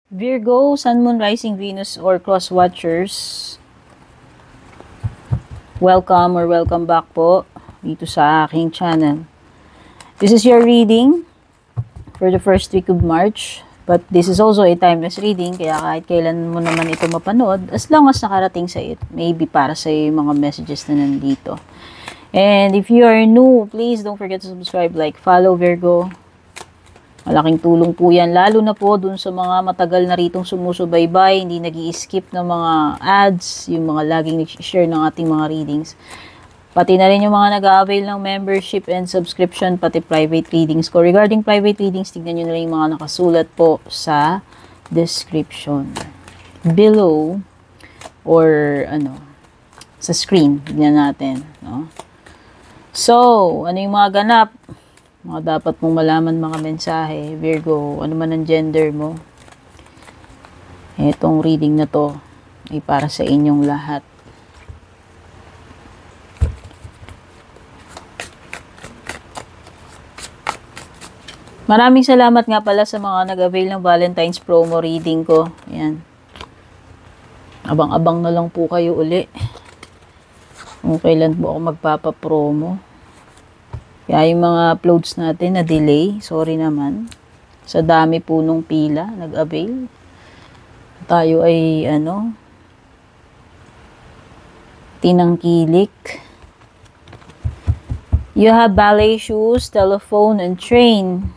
Virgo, Sun, Moon, Rising, Venus, or Cross Watchers, welcome or welcome back po dito sa aking channel. This is your reading for the first week of March, but this is also a timeless reading, kaya kahit kailan mo naman ito mapanood, as long as nakarating sa it, maybe para sa yung mga messages na nandito. And if you are new, please don't forget to subscribe, like, follow Virgo. Malaking tulong po yan, lalo na po dun sa mga matagal na ritong sumusubaybay, hindi nag-i-skip ng mga ads, yung mga laging nag-share ng ating mga readings. Pati na rin yung mga nag-a-avail ng membership and subscription, pati private readings ko. Regarding private readings, tignan nyo na rin yung mga nakasulat po sa description below or sa screen. Tignan natin. No? So, ano yung mga ganap? Mga dapat mong malaman mga mensahe, Virgo, ano man ang gender mo. Itong reading na to ay para sa inyong lahat. Maraming salamat nga pala sa mga nag-avail ng Valentine's promo reading ko. Ayan. Abang-abang na lang po kayo uli. Kung kailan po ako magpapa-promo. Kaya yung mga uploads natin na delay, sorry naman. Sa dami po nung pila, nag-avail. Tayo ay, tinangkilik. You have ballet shoes, telephone, and train.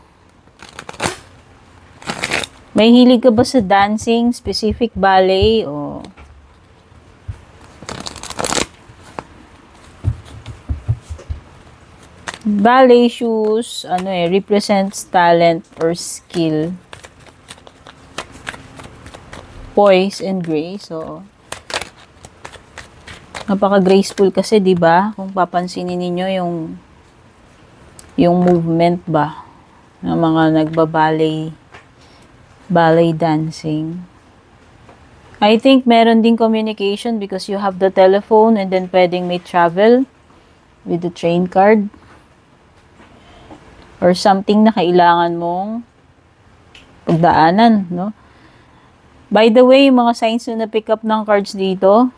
May hilig ka ba sa dancing, specific ballet, o... Ballet shoes, represents talent or skill. Poise and grace. So, napaka-graceful kasi, di ba? Kung papansinin niyo yung movement ba ng mga nagba-ballet dancing. I think meron ding communication because you have the telephone and then pwedeng may travel with the train card. Or something na kailangan mong pagdaanan, no? By the way, mga signs na pick up ng cards dito,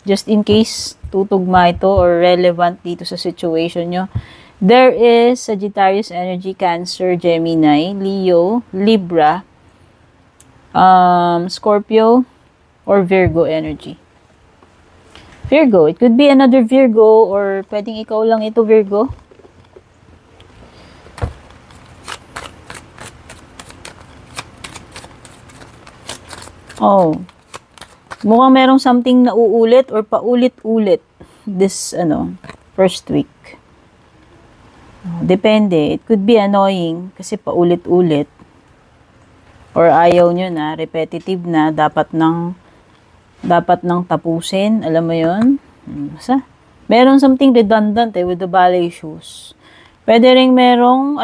just in case tutugma ito or relevant dito sa situation nyo, there is Sagittarius energy, Cancer, Gemini, Leo, Libra, Scorpio, or Virgo energy. Virgo, it could be another Virgo or pwedeng ikaw lang ito, Virgo. Oh, mukhang merong something na uulit or paulit-ulit this, first week. Depende. It could be annoying kasi paulit-ulit. Or ayaw nyo na, repetitive na, dapat nang tapusin. Alam mo yun? Meron something redundant with the ballet shoes. Pwede rin merong,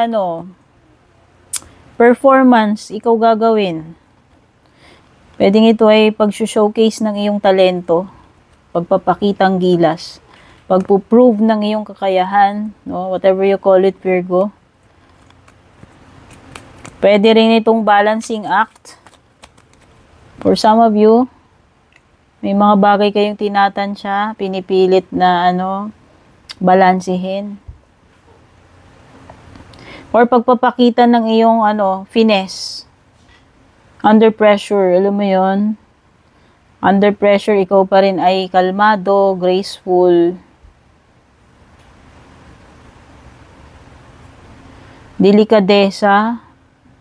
performance, ikaw gagawin. Pwedeng ito ay pag-showcase ng iyong talento, pagpapakitang gilas, pagpo-prove ng iyong kakayahan, no? Whatever you call it, Virgo. Pwede rin itong balancing act. For some of you, may mga bagay kayong tinatansya, pinipilit na balansihin. Or pagpapakita ng iyong finesse. Under pressure, alam mo yon. Under pressure, ikaw pa rin ay kalmado, graceful. Delikadesa,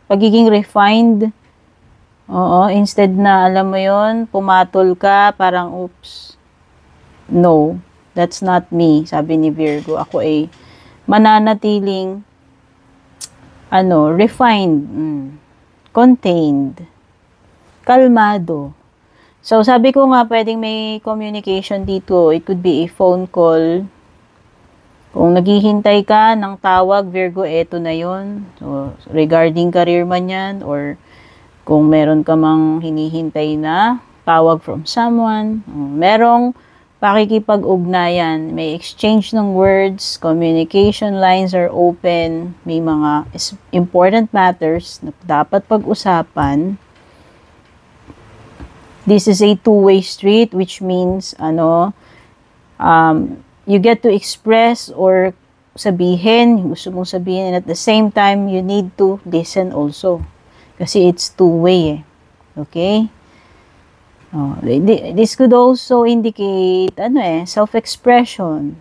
pagiging refined. Oo, instead na, alam mo yon, pumatol ka, parang, oops. No, that's not me, sabi ni Virgo. Ako ay mananatiling, refined, contained, kalmado. So, sabi ko nga, pwedeng may communication dito. It could be a phone call. Kung naghihintay ka ng tawag, Virgo, eto na yon. So, regarding career man yan, or kung meron ka mang hinihintay na tawag from someone, merong pakikipag-ugnayan, may exchange ng words, communication lines are open, may mga important matters na dapat pag-usapan, This is a two-way street, which means, you get to express or sabihin, yung gusto mong sabihin, and at the same time, you need to listen also. Kasi it's two-way eh. Okay? Oh, this could also indicate, self-expression.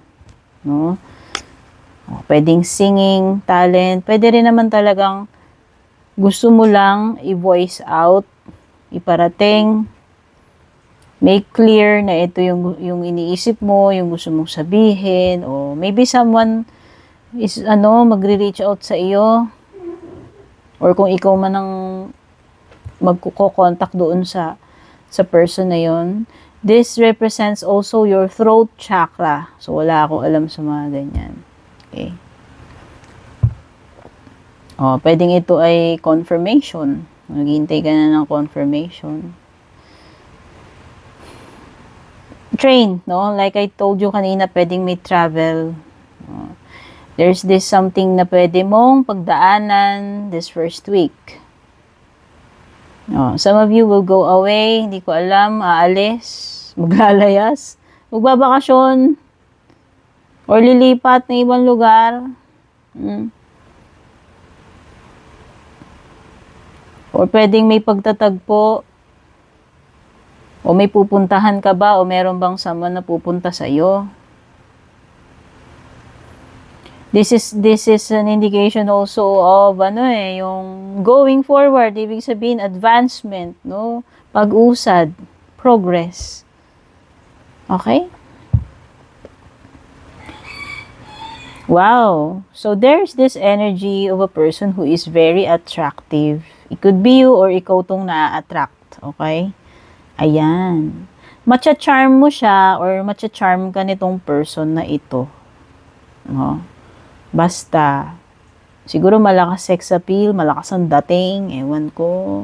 No? Oh, pwedeng singing, talent. Pwede rin naman talagang gusto mo lang i-voice out, iparating, make clear na ito yung iniisip mo, yung gusto mong sabihin, o maybe someone is, magre-reach out sa iyo, or kung ikaw man ang magko-contact doon sa person na yon. This represents also your throat chakra. So, wala akong alam sa mga ganyan. Okay. Pwedeng ito ay confirmation. Naghihintay ka na ng confirmation. Train, no? Like I told you kanina, pwedeng may travel. There's this something na pwede mong pagdaanan this first week. Some of you will go away, hindi ko alam, aalis, maglalayas, magbabakasyon, or lilipat na ibang lugar. Or pwedeng may pagtatagpo, o may pupuntahan ka ba, o meron bang someone na pupunta sa iyo. This is an indication also of yung going forward, ibig sabihin advancement, no? Pag-usad, progress. Okay? Wow. So there's this energy of a person who is very attractive. It could be you or ikaw tong na-attract, okay? Ayan. Matcha-charm mo siya or matcha-charm ka nitong person na ito. No? Basta, siguro malakas sex appeal, malakas ang dating, ewan ko.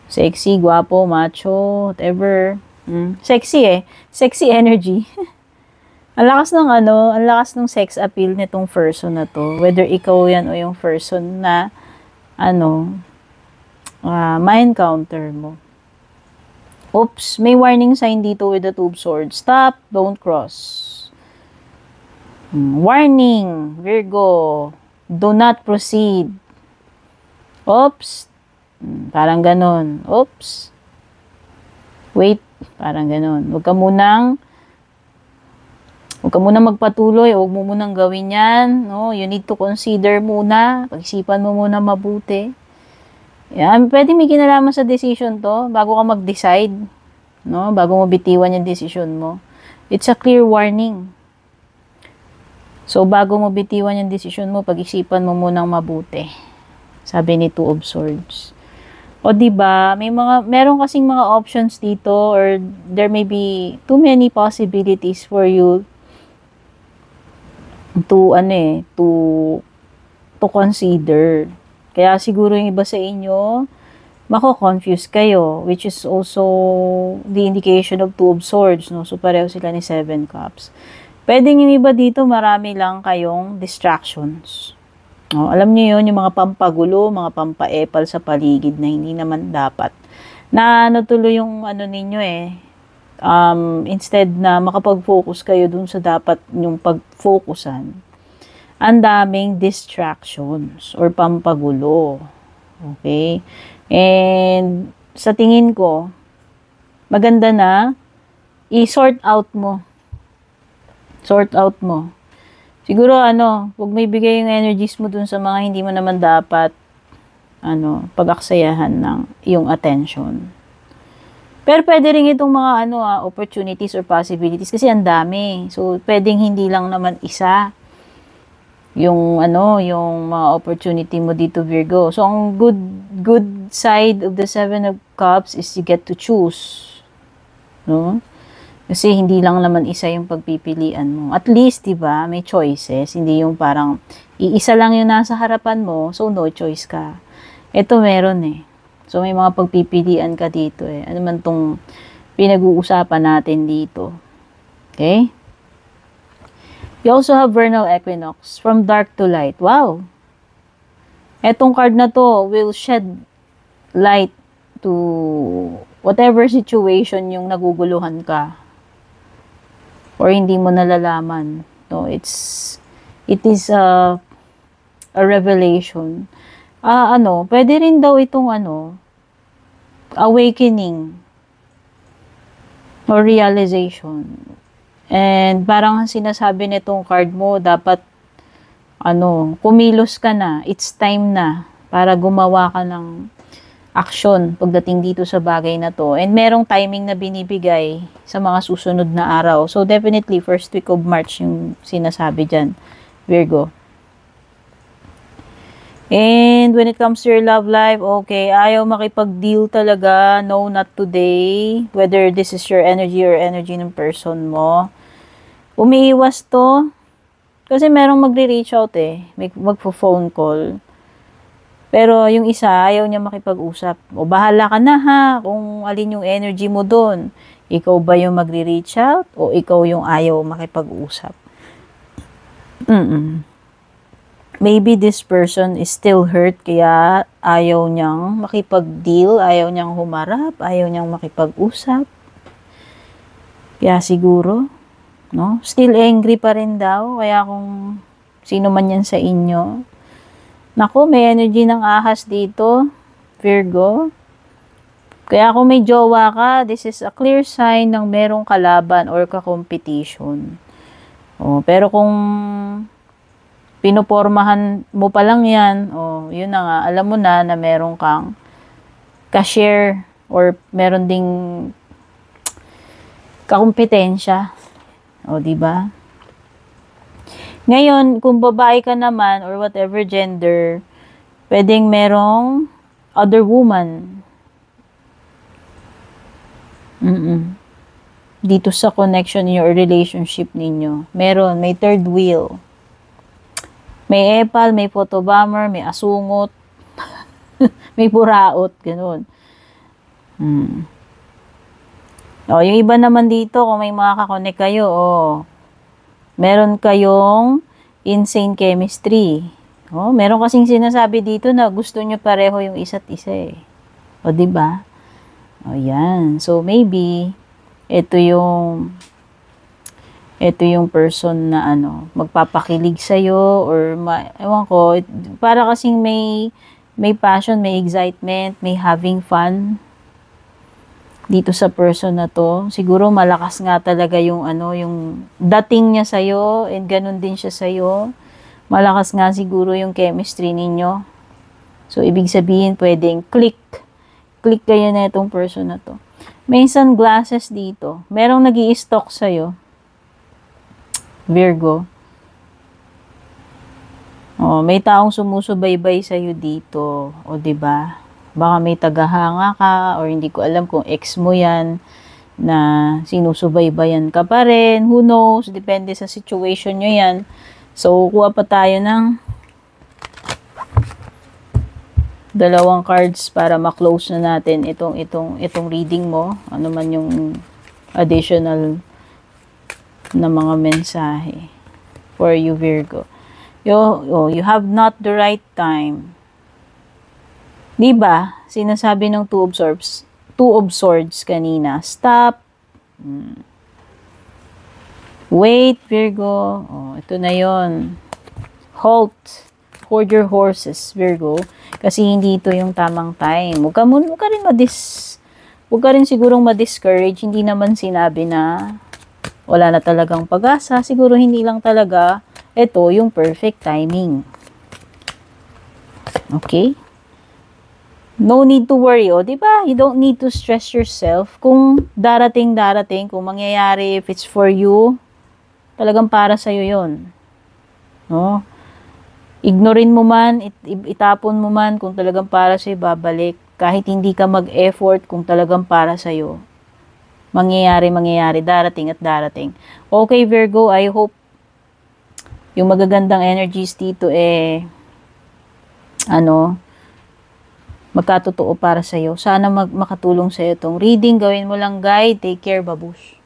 Sexy, guwapo, macho, whatever. Sexy eh. Sexy energy. Ang lakas ng sex appeal nitong person na to. Whether ikaw yan o yung person na, ma-encounter mo. Oops, may warning sign dito with the Two of Swords. Stop, don't cross. Warning, Virgo, do not proceed. Oops, parang ganon. Oops, wait, parang ganon. Huwag ka munang magpatuloy, huwag mo munang gawin yan. No? You need to consider muna, pag-isipan mo muna mabuti. Yan, pwede may kinalaman sa decision to, bago ka mag-decide, no? Bago mo bitiwan yung decision mo. It's a clear warning. So, bago mo bitiwan yung desisyon mo, pag-isipan mo munang mabuti. Sabi ni Two of Swords. O, diba, meron kasing mga options dito or there may be too many possibilities for you to consider. Kaya siguro yung iba sa inyo, mako-confuse kayo, which is also the indication of Two of Swords, no? So, pareho sila ni Seven Cups. Pwedeng yung iba dito, marami lang kayong distractions. Alam niyo yun, yung mga pampagulo, mga pampaepal sa paligid na hindi naman dapat. Na tuloy yung ninyo instead na makapag-focus kayo dun sa dapat yung pag-focusan, ang daming distractions or pampagulo. Okay? And sa tingin ko, maganda na i-sort out mo. Sort out mo. Siguro, huwag may bigay yung energies mo dun sa mga hindi mo naman dapat, pag-aksayahan ng iyong attention. Pero pwede rin itong mga, opportunities or possibilities kasi ang dami. So, pwedeng hindi lang naman isa yung, yung mga opportunity mo dito, Virgo. So, ang good side of the Seven of Cups is you get to choose. No? Kasi hindi lang naman isa yung pagpipilian mo. At least, diba, may choices. Hindi yung parang, iisa lang yung nasa harapan mo, so no choice ka. Ito meron eh. So may mga pagpipilian ka dito eh. Ano man tong pinag-uusapan natin dito. Okay? You also have vernal equinox, from dark to light. Wow! Etong card na to will shed light to whatever situation yung naguguluhan ka or hindi mo nalalaman. No, it is a revelation. Pwede rin daw itong awakening or realization. And parang sinasabi nitong card mo, dapat kumilos ka na. It's time na para gumawa ka ng action pagdating dito sa bagay na to. And merong timing na binibigay sa mga susunod na araw. So definitely first week of March yung sinasabi dyan, Virgo. And when it comes to your love life, okay, ayaw makipag-deal talaga. No, not today. Whether this is your energy or energy ng person mo. Umiiwas to. Kasi merong magre-reach out magpo-phone call. Pero yung isa, ayaw niya makipag-usap. O bahala ka na ha, kung alin yung energy mo doon. Ikaw ba yung magre-reach out? O ikaw yung ayaw makipag-usap? Maybe this person is still hurt, kaya ayaw niyang makipag-deal, ayaw niyang humarap, ayaw niyang makipag-usap. Kaya siguro, no? Still angry pa rin daw, kaya kung sino man yan sa inyo. Naku, may energy ng ahas dito, Virgo. Kaya kung may jowa ka, this is a clear sign ng merong kalaban or ka-competition. Pero kung pinupormahan mo pa lang yan, yun na nga, alam mo na meron kang ka-share or meron ding kakumpetensya. Diba? Ngayon, kung babae ka naman or whatever gender, pwedeng merong other woman. Dito sa connection niyo or relationship ninyo. May third wheel. May epal, may photobomber, may asungot, may puraot, ganun. Yung iba naman dito, kung may makakakonek kayo, meron kayong insane chemistry. Meron kasing sinasabi dito na gusto nyo pareho yung isa't isa . Diba? Yan. So, maybe, ito yung person na magpapakilig sa'yo or ewan ko, para kasing may passion, may excitement, may having fun dito sa person na to. Siguro malakas nga talaga yung yung dating niya sa'yo and ganun din siya sa'yo. Malakas nga siguro yung chemistry ninyo. So, ibig sabihin, pwedeng click kayo na itong person na to. May sunglasses dito. Merong nag-i-stalk sa'yo, Virgo. May taong sumusubaybay sa'yo dito. Diba? Baka may tagahanga ka or hindi ko alam kung ex mo yan na sinusubaybayan ka pa rin. Who knows? Depende sa situation nyo yan. So, kuha pa tayo ng 2 cards para ma-close na natin itong reading mo. Ano man yung additional na mga mensahe for you, Virgo. You have not the right time. Diba? Sinasabi ng Two of Swords kanina. Stop. Wait, Virgo. Ito na yon. Halt. Hold your horses, Virgo. Kasi hindi ito yung tamang time. Huwag ka rin sigurong ma-discourage. Hindi naman sinabi na wala na talagang pag-asa. Siguro hindi lang talaga ito yung perfect timing. Okay? No need to worry, diba? You don't need to stress yourself. Kung darating, kung mangyayari, if it's for you, talagang para sa'yo yun. No? Ignorin mo man, itapon mo man, kung talagang para sa'yo, babalik. Kahit hindi ka mag-effort, kung talagang para sa'yo. Mangyayari, darating at darating. Okay, Virgo, I hope yung magagandang energies dito magkatotoo para sa'yo. Sana makatulong sa'yo itong reading. Gawin mo lang, guide. Take care, babush.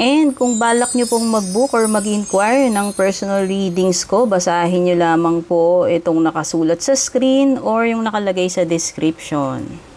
And kung balak nyo pong mag-book or mag-inquire ng personal readings ko, basahin nyo lamang po itong nakasulat sa screen or yung nakalagay sa description.